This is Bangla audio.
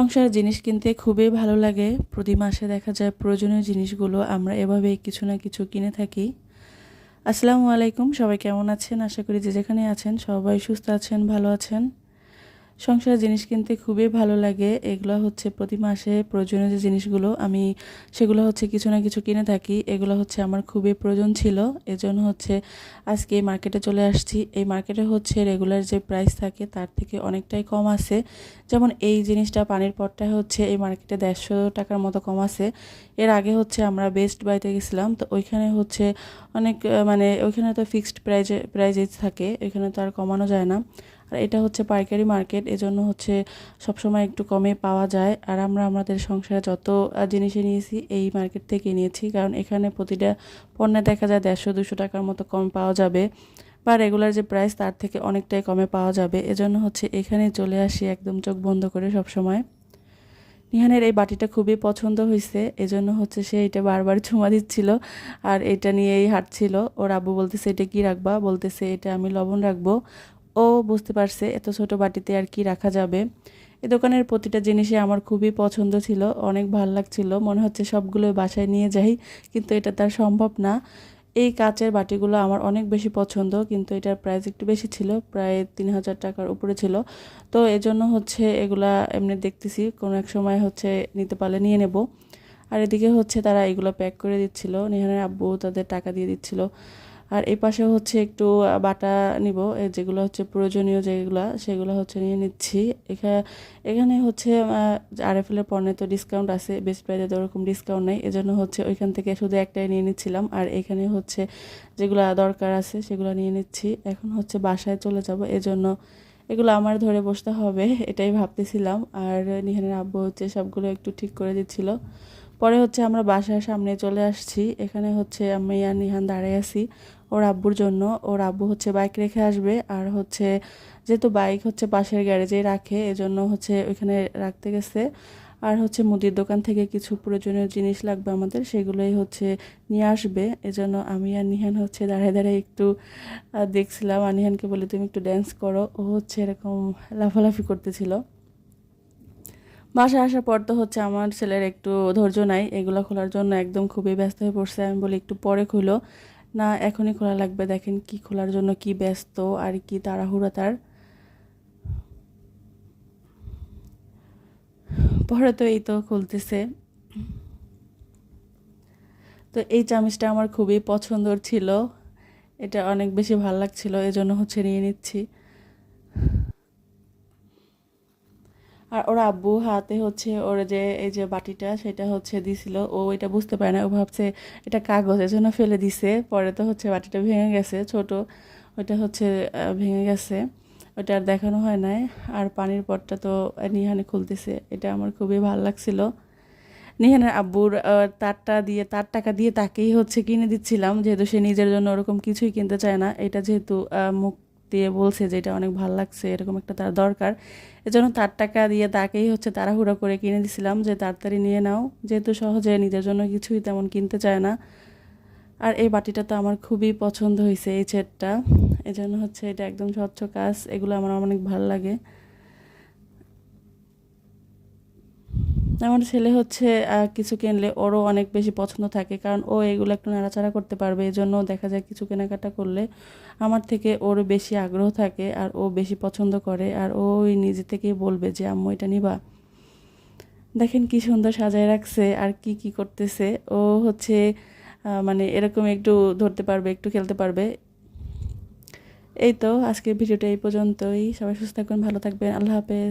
সংসারের জিনিস কিনতে খুবই ভালো লাগে। প্রতি মাসে দেখা যায় প্রয়োজনীয় জিনিসগুলো আমরা এভাবেই কিছু না কিছু কিনে থাকি। আসসালামু আলাইকুম, সবাই কেমন আছেন? আশা করি যে যেখানে আছেন সবাই সুস্থ আছেন, ভালো আছেন। সংসারের জিনিস কিনতে খুবই ভালো লাগে। এগুলো হচ্ছে প্রতি মাসে প্রয়োজনীয় যে জিনিসগুলো সেগুলো হচ্ছে কিছু না কিছু কিনে থাকি। এগুলো হচ্ছে আমার খুবই প্রয়োজন ছিল, এজন্য হচ্ছে আজকে এই মার্কেটে চলে আসছি। এই মার্কেটে হচ্ছে রেগুলার যে প্রাইস থাকে তার থেকে অনেকটাই কম আছে। যেমন এই জিনিসটা, পানির পটটা হচ্ছে এই মার্কেটে 150 টাকার মতো কম আছে। এর আগে হচ্ছে আমরা বেস্ট বাইতে গেছিলাম, তো ওইখানে হচ্ছে অনেক মানে ওইখানে তো ফিক্সড প্রাইজে থাকে, ওইখানে তো আর কমানো যায় না। আর এটা হচ্ছে পাইকারি মার্কেট, এজন্য হচ্ছে সবসময় একটু কমে পাওয়া যায়। আর আমরা আমাদের সংসারে যত জিনিসই নিয়েছি এই মার্কেট থেকে নিয়েছি, কারণ এখানে প্রতিটা পণ্যে দেখা যায় 150-200 টাকার মতো কম পাওয়া যাবে, বা রেগুলার যে প্রাইস তার থেকে অনেকটাই কমে পাওয়া যাবে। এজন্য হচ্ছে এখানে চলে আসি একদম চোখ বন্ধ করে সবসময়। নিহানের এই বাটিটা খুবই পছন্দ হয়েছে, এজন্য হচ্ছে সে এটা বারবার চুমা দিচ্ছিল আর এটা নিয়েই হাঁটছিল। ওর আব্বু বলতেছে এটা কি রাখবা, বলতেছে এটা আমি লবণ রাখবো। ও বুঝতে পারছে এত ছোট বাটিতে আর কি রাখা যাবে। এই দোকানের প্রতিটা জিনিসই আমার খুবই পছন্দ ছিল, অনেক ভালো লাগছিল, মনে হচ্ছে সবগুলো বাসায় নিয়ে যাই, কিন্তু এটা তার সম্ভব না। এই কাচের বাটিগুলো আমার অনেক বেশি পছন্দ, কিন্তু এটার প্রাইস একটু বেশি ছিল, প্রায় 3000 টাকার উপরে ছিল। তো এজন্য হচ্ছে এগুলা এমনি দেখতেছি, কোনো এক সময় হচ্ছে নিতে পারলে নিয়ে নেব। আর এদিকে হচ্ছে তারা এগুলো প্যাক করে দিচ্ছিল, নিহানের আব্বু তাদের টাকা দিয়ে দিচ্ছিল। আর এই পাশে হচ্ছে একটু বাটা নিব, যেগুলো হচ্ছে প্রয়োজনীয় যেগুলো সেগুলো হচ্ছে নিয়ে নিচ্ছি। এখানে হচ্ছে আরএফএলের পণ্যে তো ডিসকাউন্ট আছে, বেস্ট প্রাইসে তো ওরকম ডিসকাউন্ট নেই, এজন্য হচ্ছে ওইখান থেকে শুধু একটাই নিয়ে নিচ্ছিলাম। আর এখানে হচ্ছে যেগুলো দরকার আছে সেগুলো নিয়ে নিচ্ছি। এখন হচ্ছে বাসায় চলে যাব, এজন্য এগুলো আমার ধরে বসতে হবে এটাই ভাবতেছিলাম। আর নিহানের আব্বু হচ্ছে সবগুলো একটু ঠিক করে দিচ্ছিল। পরে হচ্ছে আমরা বাসার সামনে চলে আসছি, এখানে হচ্ছে আমি আর নিহান দাঁড়ায় আছি ওর আব্বুর জন্য। ওর আব্বু হচ্ছে বাইক রেখে আসবে, আর হচ্ছে যেহেতু বাইক হচ্ছে পাশের গ্যারেজেই রাখে, এজন্য হচ্ছে ওইখানে রাখতে গেছে। আর হচ্ছে মুদির দোকান থেকে কিছু প্রয়োজনীয় জিনিস লাগবে আমাদের, সেগুলোই হচ্ছে নিয়ে আসবে। এজন্য আমি আর নিহান হচ্ছে দাঁড়ায় দাঁড়ায় একটু দেখছিলাম। আর নিহানকে বলি তুমি একটু ড্যান্স করো, ও হচ্ছে এরকম লাফালাফি করতেছিল। বাসায় আসার পর তো হচ্ছে আমার ছেলের একটু ধৈর্য নাই, এগুলো খোলার জন্য একদম খুবই ব্যস্ত হয়ে পড়ছে। আমি বলি একটু পরে খুলো, না এখনই খোলা লাগবে। দেখেন কি খোলার জন্য কি ব্যস্ত আর কি তাড়াহুড়া তার। পরে তো এই তো খুলতেছে। তো এই চামিচটা আমার খুবই পছন্দর ছিল, এটা অনেক বেশি ভালো লাগছিল, এজন্য হচ্ছে নিয়ে নিচ্ছি। আর ওর আব্বু হাতে হচ্ছে ওর যে এই যে বাটিটা সেটা হচ্ছে দিছিল, ও এটা বুঝতে পারে না, ও ভাবছে এটা কাগজ, এজন্য ফেলে দিছে। পরে তো হচ্ছে বাটিটা ভেঙে গেছে, ছোট ওইটা হচ্ছে ভেঙে গেছে, ওটা আর দেখানো হয় নাই। আর পানির পটটা তো নিহানে খুলতেছে, এটা আমার খুবই ভালো লাগছিল। নিহানের আব্বুর তার টাকা দিয়ে তাকেই হচ্ছে কিনে দিচ্ছিলাম, যেহেতু সে নিজের জন্য ওরকম কিছুই কিনতে চায় না। এটা যেহেতু মুখ দিয়ে বলছে যে এটা অনেক ভালো লাগছে, এরকম একটা তার দরকার, এজন্য তার টাকা দিয়ে তাকেই হচ্ছে তাড়াহুড়ো করে কিনে দিছিলাম যে তাড়াতাড়ি নিয়ে নাও, যেহেতু সহজে নিজের জন্য কিছুই তেমন কিনতে চায় না। আর এই বাটিটা তো আমার খুবই পছন্দ হয়েছে, এই সেটটা, এজন্য হচ্ছে এটা একদম স্বচ্ছ কাজ, এগুলো আমার অনেক ভালো লাগে। আমার ছেলে হচ্ছে কিছু কিনলে ওরও অনেক বেশি পছন্দ থাকে, কারণ ও এগুলো একটু নাড়াচাড়া করতে পারবে, এই জন্য দেখা যায় কিছু কেনাকাটা করলে আমার থেকে ওর বেশি আগ্রহ থাকে আর ও বেশি পছন্দ করে। আর ও ওই নিজে থেকেই বলবে যে আম্মু এটা নিবা। দেখেন কি সুন্দর সাজায় রাখছে আর কি কি করতেছে। ও হচ্ছে মানে এরকম একটু ধরতে পারবে, একটু খেলতে পারবে। এই তো আজকের ভিডিওটা এই পর্যন্তই, সবাই সুস্থ থাকবেন, ভালো থাকবেন, আল্লাহ হাফেজ।